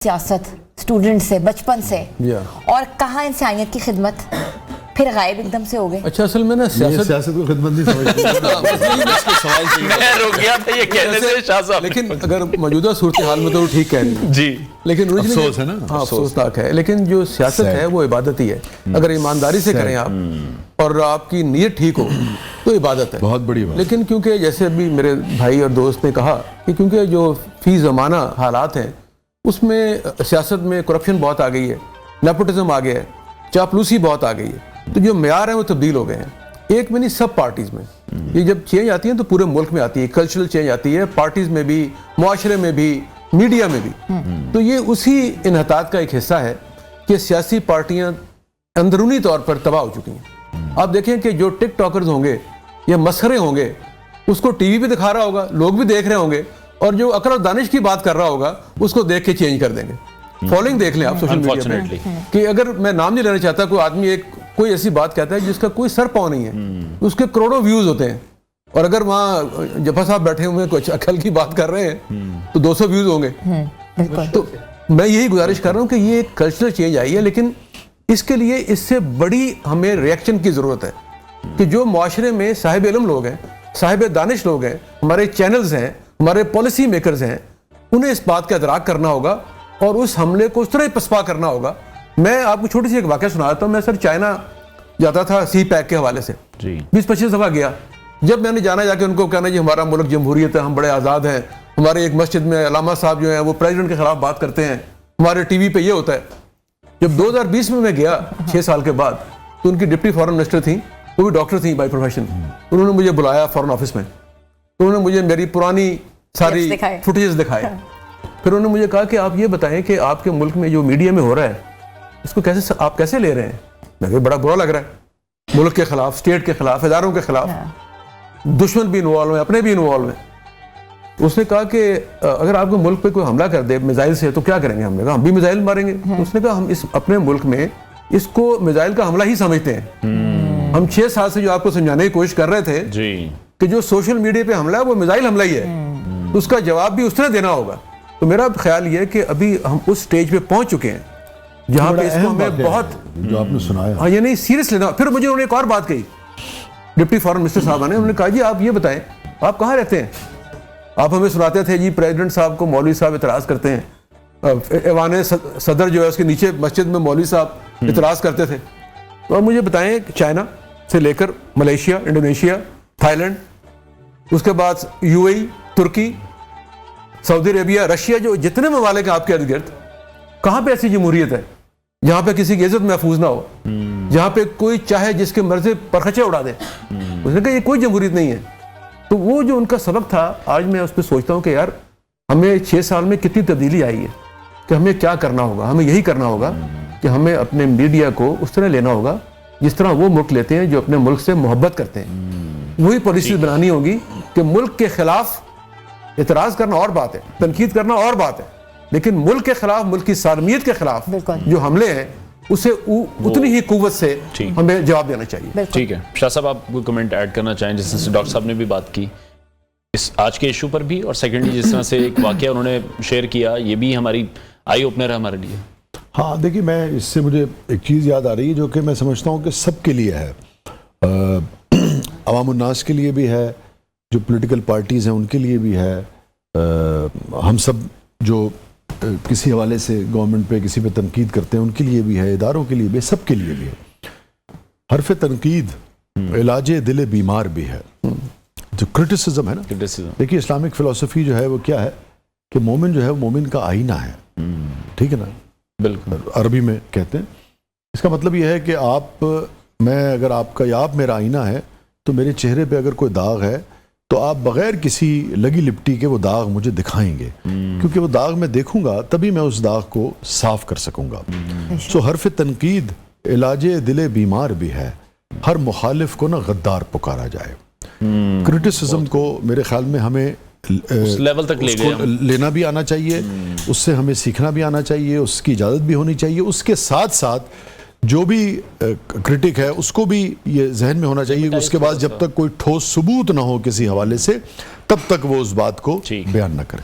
سیاست اسٹوڈنٹ سے بچپن سے اور کہاں انسانیت کی خدمت پھر غائب ایک دم سے ہو گئے. اچھا اصل میں نا سیاست کو خدمت نہیں سمجھتی لیکن اگر موجودہ صورتحال میں تو ٹھیک کہہ رہی ہے جی, لیکن افسوس ہے نا, افسوسناک ہے. لیکن جو سیاست ہے وہ عبادت ہی ہے. اگر ایمانداری سے کریں آپ اور آپ کی نیت ٹھیک ہو تو عبادت ہے, بہت بڑی بات. لیکن کیونکہ جیسے ابھی میرے بھائی اور دوست نے کہا کہ کیونکہ جو فی زمانہ حالات ہیں اس میں سیاست میں کرپشن بہت آ گئی ہے, نیپوٹزم آ گیا ہے, چاپلوسی بہت آ گئی ہے, تو جو معیار ہیں وہ تبدیل ہو گئے ہیں. ایک میں نہیں سب پارٹیز میں یہ جب چینج آتی ہے تو پورے ملک میں آتی ہے, کلچرل چینج آتی ہے, پارٹیز میں بھی, معاشرے میں بھی, میڈیا میں بھی. تو یہ اسی انحطاط کا ایک حصہ ہے کہ سیاسی پارٹیاں اندرونی طور پر تباہ ہو چکی ہیں. آپ دیکھیں کہ جو ٹک ٹاکرز ہوں گے یا مسخرے ہوں گے اس کو ٹی وی پہ دکھا رہا ہوگا, لوگ بھی دیکھ رہے ہوں گے, اور جو عقل اور دانش کی بات کر رہا ہوگا اس کو دیکھ کے چینج کر دیں گے. فالوئنگ دیکھ لیں آپ سوشل میڈیا پہ کہ اگر میں نام نہیں لینا چاہتا, کوئی آدمی کوئی ایسی بات کہتا ہے جس کا کوئی سر پاؤں نہیں ہے, اس کے کروڑوں ویوز ہوتے ہیں, اور اگر وہاں جفا صاحب بیٹھے ہوئے ہیں کچھ عقل کی بات کر رہے ہیں تو 200 ویوز ہوں گے. تو میں یہی گزارش کر رہا ہوں کہ یہ ایک کلچرل چینج آئی ہے, لیکن اس کے لیے اس سے بڑی ہمیں ریئیکشن کی ضرورت ہے کہ جو معاشرے میں صاحب علم لوگ ہیں, صاحب دانش لوگ ہیں, ہمارے چینلز ہیں, ہمارے پالیسی میکرز ہیں, انہیں اس بات کا ادراک کرنا ہوگا اور اس حملے کو اس طرح پسپا کرنا ہوگا. میں آپ کو چھوٹی سی ایک واقعہ سنا دیتا ہوں. میں سر چائنا جاتا تھا سی پیک کے حوالے سے 20-25 دفعہ گیا. جب میں نے جانا جا کے ان کو کہنا جی ہمارا ملک جمہوریت ہے, ہم بڑے آزاد ہیں, ہمارے ایک مسجد میں علامہ صاحب جو ہیں وہ پریزیڈنٹ کے خلاف بات کرتے ہیں, ہمارے ٹی وی پہ یہ ہوتا ہے. جب 2020 میں گیا 6 سال کے بعد تو ان کی ڈپٹی فارن منسٹر تھیں, وہ بھی ڈاکٹر تھیں بائی پروفیشن. انہوں نے مجھے بلایا فارن آفس میں, تو انہوں نے مجھے میری پرانی ساری فوٹیجز دکھائے. پھر انہوں نے مجھے کہا کہ آپ یہ بتائیں کہ آپ کے ملک میں جو میڈیا میں ہو رہا ہے اس کو کیسے آپ کیسے لے رہے ہیں. میں کہ بڑا برا لگ رہا ہے, ملک کے خلاف, اسٹیٹ کے خلاف, اداروں کے خلاف, دشمن بھی انوالو ہیں, اپنے بھی انوالو ہیں. اس نے کہا کہ اگر آپ کے ملک پہ کوئی حملہ کر دے میزائل سے تو کیا کریں گے. ہم نے کہا ہم بھی میزائل ماریں گے. اس نے کہا ہم اس اپنے ملک میں اس کو میزائل کا حملہ ہی سمجھتے ہیں. ہم 6 سال سے جو آپ کو سمجھانے کی کوشش کر رہے تھے کہ جو سوشل میڈیا پہ حملہ ہے وہ میزائل حملہ ہی ہے, اس کا جواب بھی اس طرح دینا ہوگا. تو میرا خیال یہ ہے کہ ابھی ہم اس سٹیج پہ پہنچ چکے ہیں جہاں پہ اس کو ہمیں بہت جو آپ نے سنایا ہاں یہ نہیں سیریس لینا. پھر مجھے انہوں نے ایک اور بات کہی, ڈپٹی فارن منسٹر صاحب نے, انہوں نے کہا جی آپ یہ بتائیں آپ کہاں رہتے ہیں. آپ ہمیں سناتے تھے جی پریزیڈنٹ صاحب کو مولوی صاحب اعتراض کرتے ہیں, ایوان صدر جو ہے اس کے نیچے مسجد میں مولوی صاحب اعتراض کرتے تھے. تو آپ مجھے بتائیں چائنا سے لے کر ملیشیا, انڈونیشیا, تھائی لینڈ, اس کے بعد UAE, ترکی, سعودی عربیہ, رشیا, جو جتنے ممالک ہیں آپ کے ارد گرد, کہاں پہ ایسی جمہوریت ہے جہاں پہ کسی کی عزت محفوظ نہ ہو, جہاں پہ کوئی چاہے جس کے مرضی پر خچے اڑا دے. اس نے کہا یہ کوئی جمہوریت نہیں ہے. تو وہ جو ان کا سبق تھا, آج میں اس پہ سوچتا ہوں کہ یار ہمیں 6 سال میں کتنی تبدیلی آئی ہے کہ ہمیں کیا کرنا ہوگا. ہمیں یہی کرنا ہوگا کہ ہمیں اپنے میڈیا کو اس طرح لینا ہوگا جس طرح وہ ملک لیتے ہیں جو اپنے ملک سے محبت کرتے ہیں. وہی پالیسیز بنانی ہوگی کہ ملک کے خلاف اعتراض کرنا اور بات ہے, تنقید کرنا اور بات ہے, لیکن ملک کے خلاف, ملک کی سالمیت کے خلاف جو حملے ہیں اسے اتنی ہی قوت سے ہمیں جواب دینا چاہیے. ٹھیک ہے شاہ صاحب, آپ کوئی کمنٹ ایڈ کرنا چاہیں جس طرح سے ڈاکٹر صاحب نے بھی بات کی اس آج کے ایشو پر بھی, اور سیکنڈلی جس طرح سے ایک واقعہ انہوں نے شیئر کیا, یہ بھی ہماری آئی اوپنر ہے ہمارے لیے. ہاں دیکھیے, میں اس سے مجھے ایک چیز یاد آ رہی ہے جو کہ میں سمجھتا ہوں کہ سب کے لیے ہے, عوام الناس کے لیے بھی ہے, جو پولیٹیکل پارٹیز ہیں ان کے لیے بھی ہے, ہم سب جو کسی حوالے سے گورنمنٹ پہ کسی پہ تنقید کرتے ہیں ان کے لیے بھی ہے, اداروں کے لیے بھی, سب کے لیے بھی ہے. حرف تنقید علاج دل بیمار بھی ہے. جو کرٹیسزم ہے نا, دیکھیے اسلامک فلسفی جو ہے وہ کیا ہے کہ مومن جو ہے وہ مومن کا آئینہ ہے. ٹھیک ہے نا, بالکل عربی میں کہتے ہیں. اس کا مطلب یہ ہے کہ میں اگر آپ کا یا آپ میرا آئینہ ہے تو میرے چہرے پہ اگر کوئی داغ ہے تو آپ بغیر کسی لگی لپٹی کے وہ داغ مجھے دکھائیں گے, کیونکہ وہ داغ میں دیکھوں گا تبھی میں اس داغ کو صاف کر سکوں گا. سو حرف تنقید علاج دل بیمار بھی ہے. ہر مخالف کو نا غدار پکارا جائے. کرٹیسزم کو میرے خیال میں ہمیں اس لیول تک لینا بھی آنا چاہیے, اس سے ہمیں سیکھنا بھی آنا چاہیے, اس کی اجازت بھی ہونی چاہیے. اس کے ساتھ ساتھ جو بھی کرٹک ہے اس کو بھی یہ ذہن میں ہونا چاہیے کہ اس کے بعد جب تک کوئی ٹھوس ثبوت نہ ہو کسی حوالے سے تب تک وہ اس بات کو بیان نہ کرے.